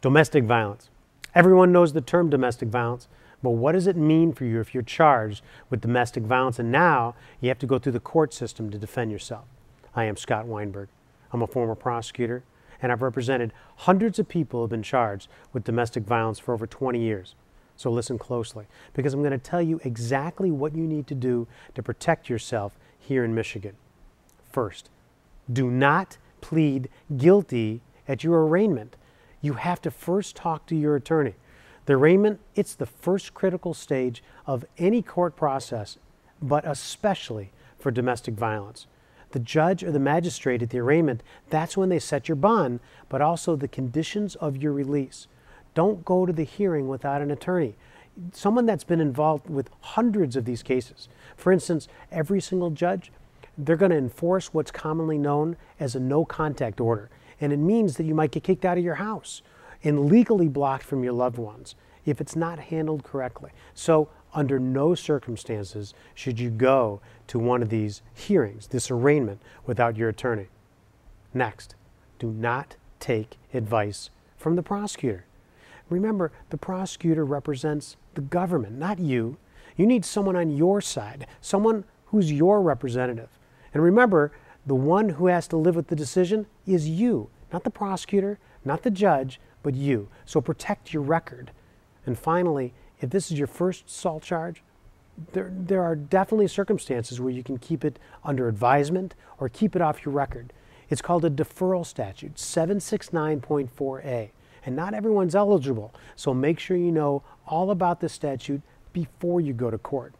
Domestic violence. Everyone knows the term domestic violence, but what does it mean for you if you're charged with domestic violence and now you have to go through the court system to defend yourself? I am Scott Weinberg. I'm a former prosecutor, and I've represented hundreds of people who have been charged with domestic violence for over 20 years. So listen closely, because I'm going to tell you exactly what you need to do to protect yourself here in Michigan. First, do not plead guilty at your arraignment. You have to first talk to your attorney. The arraignment, it's the first critical stage of any court process, but especially for domestic violence. The judge or the magistrate at the arraignment, that's when they set your bond, but also the conditions of your release. Don't go to the hearing without an attorney. Someone that's been involved with hundreds of these cases. For instance, every single judge, they're going to enforce what's commonly known as a no contact order. And it means that you might get kicked out of your house and legally blocked from your loved ones if it's not handled correctly. So under no circumstances should you go to one of these hearings, this arraignment, without your attorney. Next, do not take advice from the prosecutor. Remember, the prosecutor represents the government, not you. You need someone on your side, someone who's your representative. And remember, the one who has to live with the decision is you, not the prosecutor, not the judge, but you. So protect your record. And finally, if this is your first assault charge, there are definitely circumstances where you can keep it under advisement or keep it off your record. It's called a deferral statute, 769.4a. And not everyone's eligible, so make sure you know all about this statute before you go to court.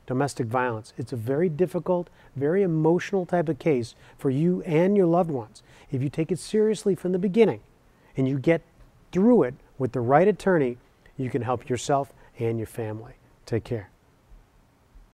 Domestic violence, it's a very difficult, very emotional type of case for you and your loved ones. If you take it seriously from the beginning and you get through it with the right attorney, you can help yourself and your family. Take care.